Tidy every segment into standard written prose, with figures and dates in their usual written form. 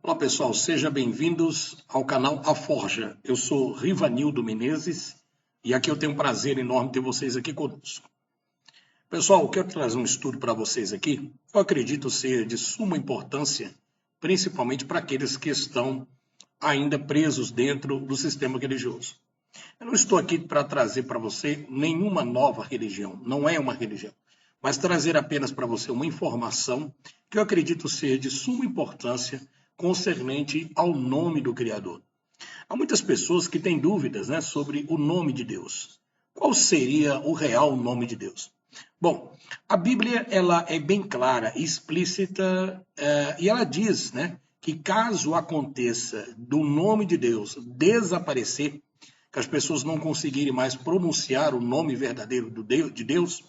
Olá pessoal, sejam bem-vindos ao canal A Forja. Eu sou Rivanildo Menezes e aqui eu tenho um prazer enorme ter vocês aqui conosco. Pessoal, eu quero trazer um estudo para vocês aqui, eu acredito ser de suma importância, principalmente para aqueles que estão ainda presos dentro do sistema religioso. Eu não estou aqui para trazer para você nenhuma nova religião, não é uma religião, mas trazer apenas para você uma informação que eu acredito ser de suma importância concernente ao nome do Criador. Há muitas pessoas que têm dúvidas, sobre o nome de Deus. Qual seria o real nome de Deus? Bom, a Bíblia ela é bem clara, explícita, e ela diz, que caso aconteça do nome de Deus desaparecer, que as pessoas não conseguirem mais pronunciar o nome verdadeiro de Deus,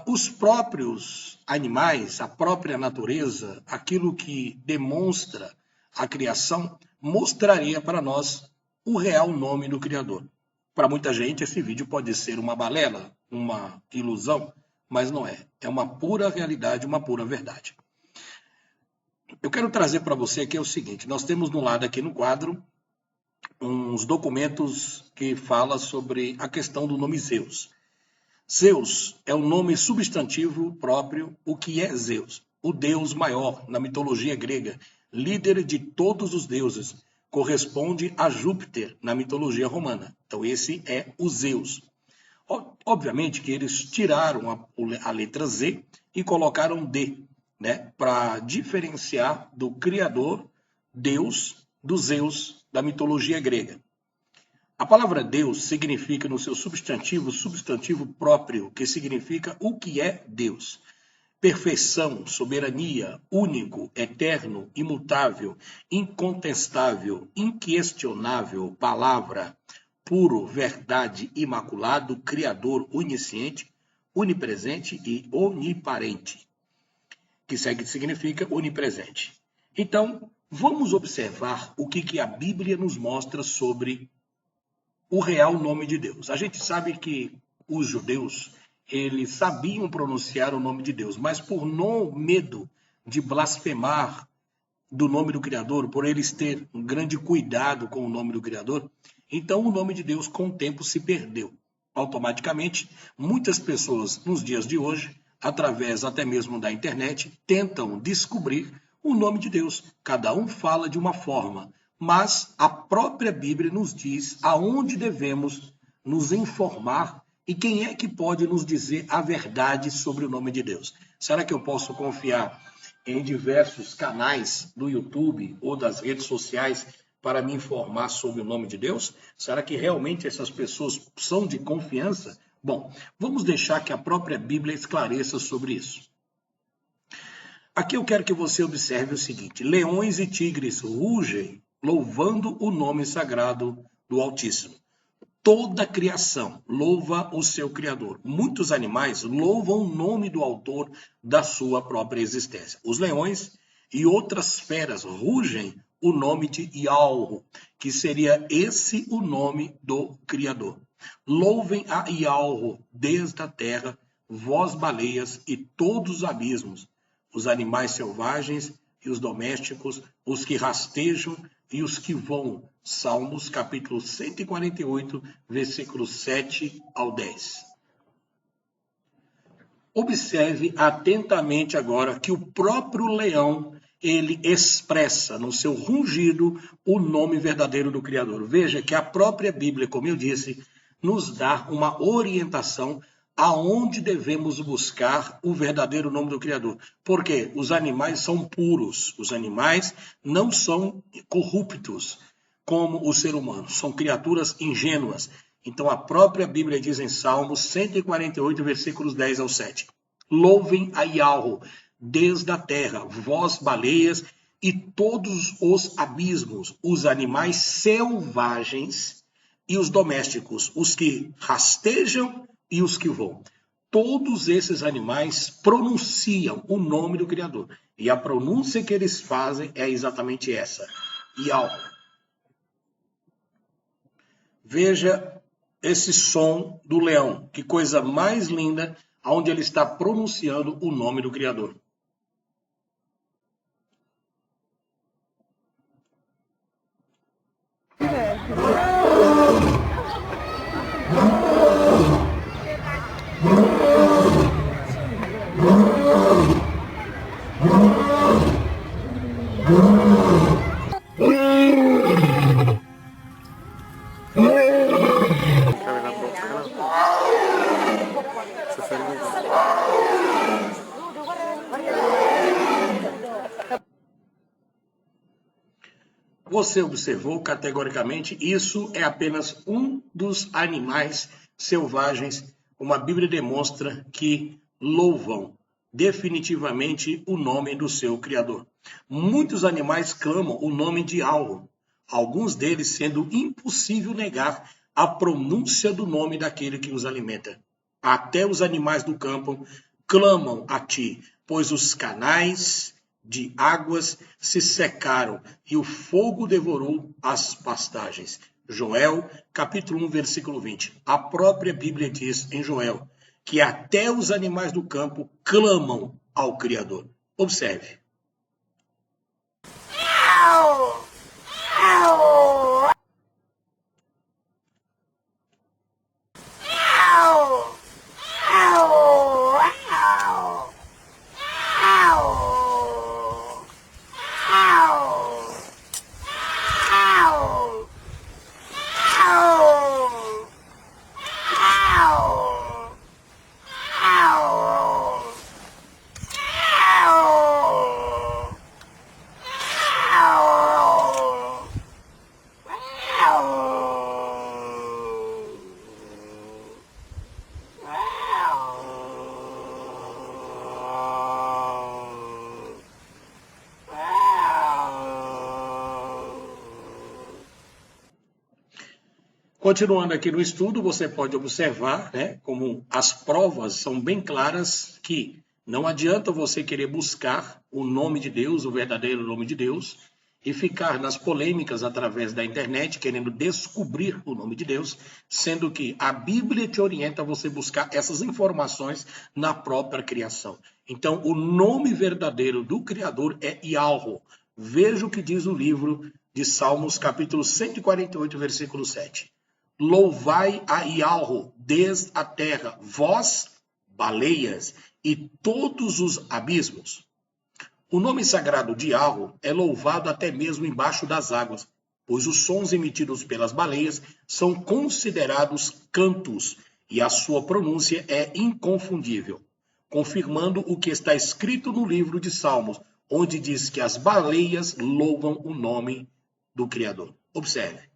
os próprios animais, a própria natureza, aquilo que demonstra a criação, mostraria para nós o real nome do Criador. Para muita gente, esse vídeo pode ser uma balela, uma ilusão, mas não é. É uma pura realidade, uma pura verdade. Eu quero trazer para você aqui o seguinte, nós temos no lado aqui no quadro uns documentos que falam sobre a questão do nome Zeus. Zeus é o nome substantivo próprio. O que é Zeus? O deus maior na mitologia grega, líder de todos os deuses, corresponde a Júpiter na mitologia romana. Então esse é o Zeus. Obviamente que eles tiraram a letra Z e colocaram D, para diferenciar do Criador, Deus, do Zeus da mitologia grega. A palavra Deus significa no seu substantivo próprio, que significa o que é Deus. Perfeição, soberania, único, eterno, imutável, incontestável, inquestionável, palavra, puro, verdade, imaculado, criador, onisciente, onipresente e oniparente, que significa onipresente. Então, vamos observar o que a Bíblia nos mostra sobre o real nome de Deus. A gente sabe que os judeus, eles sabiam pronunciar o nome de Deus, mas por medo de blasfemar do nome do Criador, por eles ter um grande cuidado com o nome do Criador, então o nome de Deus com o tempo se perdeu. Automaticamente, muitas pessoas nos dias de hoje, através até mesmo da internet, tentam descobrir o nome de Deus. Cada um fala de uma forma, mas a própria Bíblia nos diz aonde devemos nos informar e quem é que pode nos dizer a verdade sobre o nome de Deus. Será que eu posso confiar em diversos canais do YouTube ou das redes sociais para me informar sobre o nome de Deus? Será que realmente essas pessoas são de confiança? Bom, vamos deixar que a própria Bíblia esclareça sobre isso. Aqui eu quero que você observe o seguinte: leões e tigres rugem louvando o nome sagrado do Altíssimo. Toda a criação louva o seu Criador. Muitos animais louvam o nome do autor da sua própria existência. Os leões e outras feras rugem o nome de Yahweh, que seria esse o nome do Criador. Louvem a Yahweh desde a terra, vós baleias e todos os abismos, os animais selvagens e os domésticos, os que rastejam e os que voam. Salmos, capítulo 148, versículos 7 ao 10. Observe atentamente agora que o próprio leão, ele expressa no seu rugido o nome verdadeiro do Criador. Veja que a própria Bíblia, como eu disse, nos dá uma orientação aonde devemos buscar o verdadeiro nome do Criador. Porque os animais são puros, os animais não são corruptos como o ser humano, são criaturas ingênuas. Então a própria Bíblia diz em Salmos 148, versículos 10 ao 7. Louvem a Yahweh desde a terra, vós baleias e todos os abismos, os animais selvagens e os domésticos, os que rastejam e os que voam. Todos esses animais pronunciam o nome do Criador. E a pronúncia que eles fazem é exatamente essa: Yahweh. Veja esse som do leão, que coisa mais linda, onde ele está pronunciando o nome do Criador. Você observou categoricamente, isso é apenas um dos animais selvagens, como a Bíblia demonstra, que louvam definitivamente o nome do seu Criador. Muitos animais clamam o nome de algo, alguns deles sendo impossível negar a pronúncia do nome daquele que os alimenta. Até os animais do campo clamam a ti, pois os canais de águas se secaram e o fogo devorou as pastagens. Joel, capítulo 1, versículo 20. A própria Bíblia diz em Joel que até os animais do campo clamam ao Criador. Observe. Continuando aqui no estudo, você pode observar, como as provas são bem claras que não adianta você querer buscar o nome de Deus, o verdadeiro nome de Deus, e ficar nas polêmicas através da internet, querendo descobrir o nome de Deus, sendo que a Bíblia te orienta a você buscar essas informações na própria criação. Então, o nome verdadeiro do Criador é Yahweh. Veja o que diz o livro de Salmos, capítulo 148, versículo 7. Louvai a Yahweh desde a terra, vós, baleias, e todos os abismos. O nome sagrado de Yahweh é louvado até mesmo embaixo das águas, pois os sons emitidos pelas baleias são considerados cantos e a sua pronúncia é inconfundível, confirmando o que está escrito no livro de Salmos, onde diz que as baleias louvam o nome do Criador. Observe.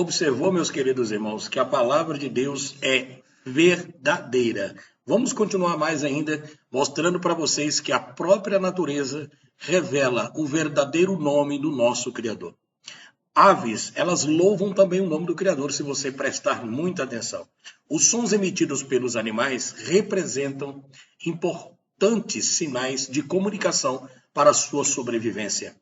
Observou, meus queridos irmãos, que a palavra de Deus é verdadeira. Vamos continuar mais ainda, mostrando para vocês que a própria natureza revela o verdadeiro nome do nosso Criador. Aves, elas louvam também o nome do Criador, se você prestar muita atenção. Os sons emitidos pelos animais representam importantes sinais de comunicação para a sua sobrevivência.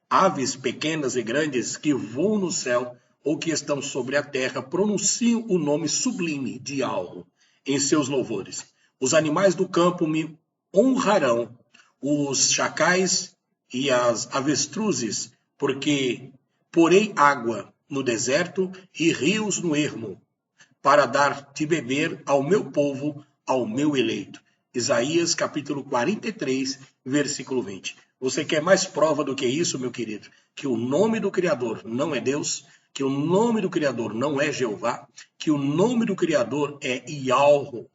Aves pequenas e grandes que voam no céu ou que estão sobre a terra pronunciam o nome sublime de Yahweh em seus louvores. Os animais do campo me honrarão, os chacais e as avestruzes, porque porei água no deserto e rios no ermo, para dar de beber ao meu povo, ao meu eleito. Isaías capítulo 43, versículo 20. Você quer mais prova do que isso, meu querido? Que o nome do Criador não é Deus, que o nome do Criador não é Jeová, que o nome do Criador é Yahweh.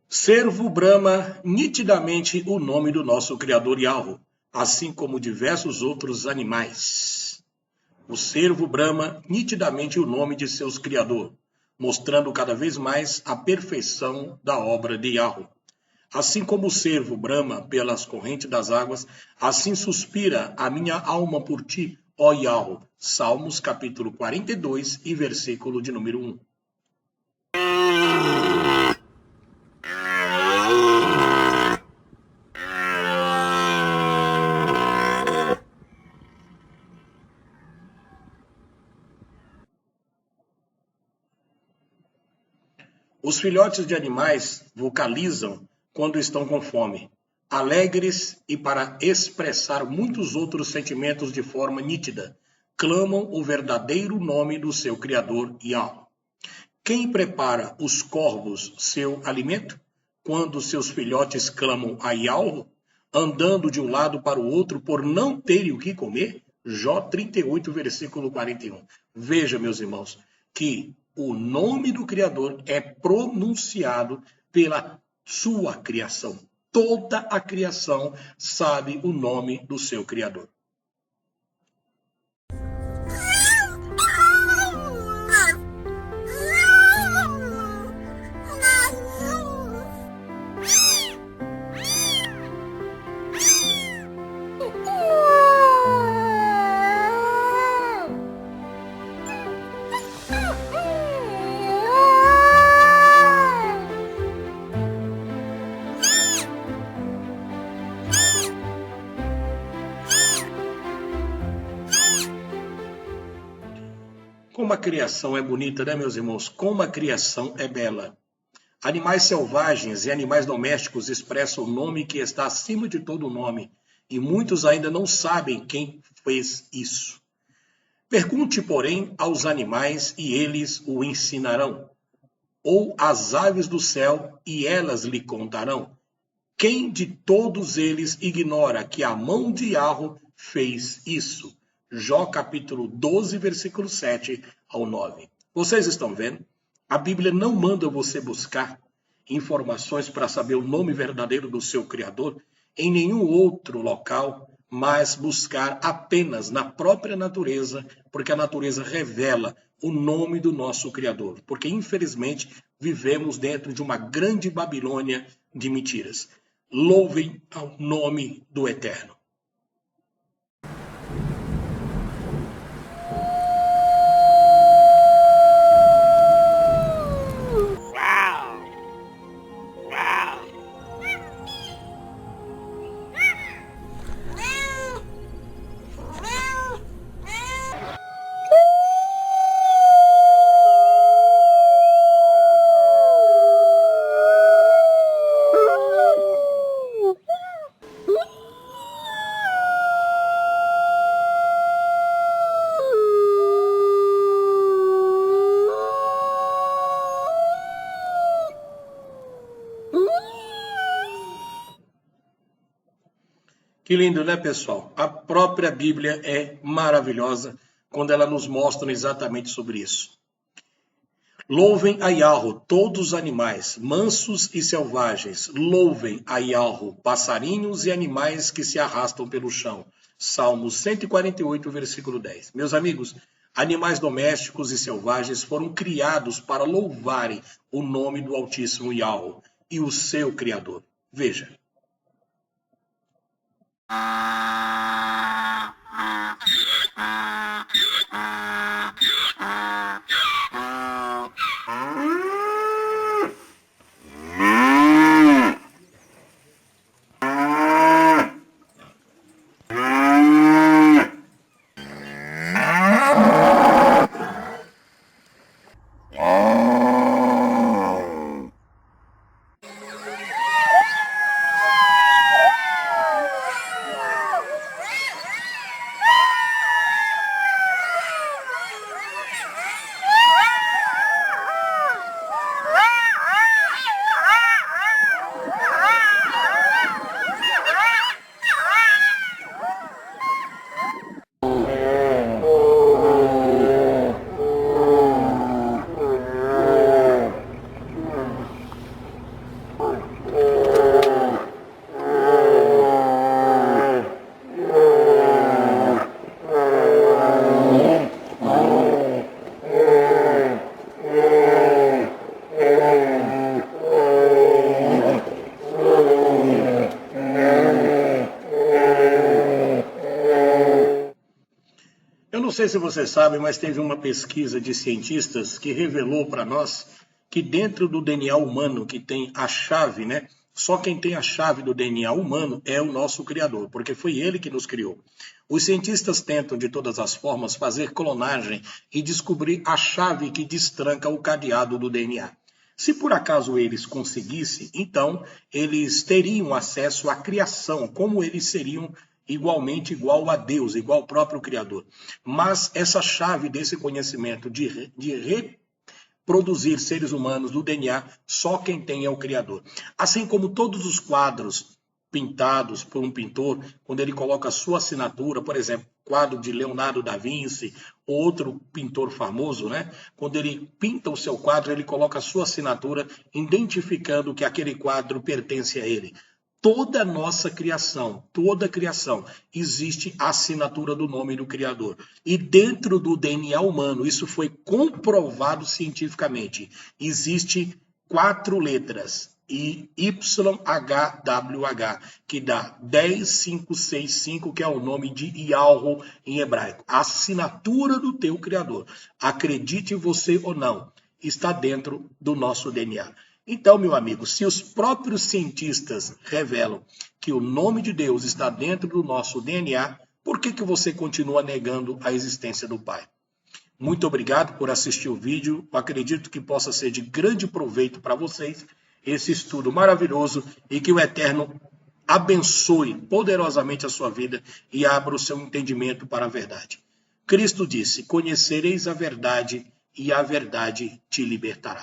Cervo brama nitidamente o nome do nosso Criador Yahweh, assim como diversos outros animais. O cervo brama nitidamente o nome de seus criador, mostrando cada vez mais a perfeição da obra de Yahweh. Assim como o cervo brama pelas correntes das águas, assim suspira a minha alma por ti, ó Yahweh. Salmos capítulo 42 e versículo de número 1. Os filhotes de animais vocalizam quando estão com fome, alegres e para expressar muitos outros sentimentos de forma nítida, clamam o verdadeiro nome do seu Criador, Yahweh. Quem prepara os corvos seu alimento? Quando seus filhotes clamam a Yahweh, andando de um lado para o outro por não terem o que comer? Jó 38, versículo 41. Veja, meus irmãos, que o nome do Criador é pronunciado pela sua criação. Toda a criação sabe o nome do seu Criador. Como a criação é bonita, né, meus irmãos? Como a criação é bela. Animais selvagens e animais domésticos expressam o nome que está acima de todo nome, e muitos ainda não sabem quem fez isso. Pergunte, porém, aos animais e eles o ensinarão, ou às aves do céu e elas lhe contarão. Quem de todos eles ignora que a mão de Yahweh fez isso? Jó capítulo 12, versículo 7 ao 9. Vocês estão vendo? A Bíblia não manda você buscar informações para saber o nome verdadeiro do seu Criador em nenhum outro local, mas buscar apenas na própria natureza, porque a natureza revela o nome do nosso Criador. Porque, infelizmente, vivemos dentro de uma grande Babilônia de mentiras. Louvem ao nome do Eterno. Que lindo, né, pessoal? A própria Bíblia é maravilhosa quando ela nos mostra exatamente sobre isso. Louvem a Yahweh todos os animais, mansos e selvagens. Louvem a Yahweh, passarinhos e animais que se arrastam pelo chão. Salmos 148, versículo 10. Meus amigos, animais domésticos e selvagens foram criados para louvarem o nome do Altíssimo Yahweh e o seu Criador. Veja. sei se você sabe, mas teve uma pesquisa de cientistas que revelou para nós que dentro do DNA humano, que tem a chave, né? Só quem tem a chave do DNA humano é o nosso Criador, porque foi ele que nos criou. Os cientistas tentam, de todas as formas, fazer clonagem e descobrir a chave que destranca o cadeado do DNA. Se por acaso eles conseguissem, então eles teriam acesso à criação, como eles seriam igualmente igual a Deus, igual ao próprio Criador. Mas essa chave desse conhecimento de reproduzir seres humanos do DNA, só quem tem é o Criador. Assim como todos os quadros pintados por um pintor, quando ele coloca a sua assinatura, por exemplo, quadro de Leonardo da Vinci, outro pintor famoso, né? Quando ele pinta o seu quadro, ele coloca a sua assinatura, identificando que aquele quadro pertence a ele. Toda nossa criação, toda criação, existe a assinatura do nome do Criador. E dentro do DNA humano, isso foi comprovado cientificamente, existe 4 letras. E YHWH, que dá 10565, que é o nome de Yahweh em hebraico. A assinatura do teu Criador, acredite você ou não, está dentro do nosso DNA. Então, meu amigo, se os próprios cientistas revelam que o nome de Deus está dentro do nosso DNA, por que você continua negando a existência do Pai? Muito obrigado por assistir o vídeo. Eu acredito que possa ser de grande proveito para vocês esse estudo maravilhoso e que o Eterno abençoe poderosamente a sua vida e abra o seu entendimento para a verdade. Cristo disse: conhecereis a verdade e a verdade te libertará.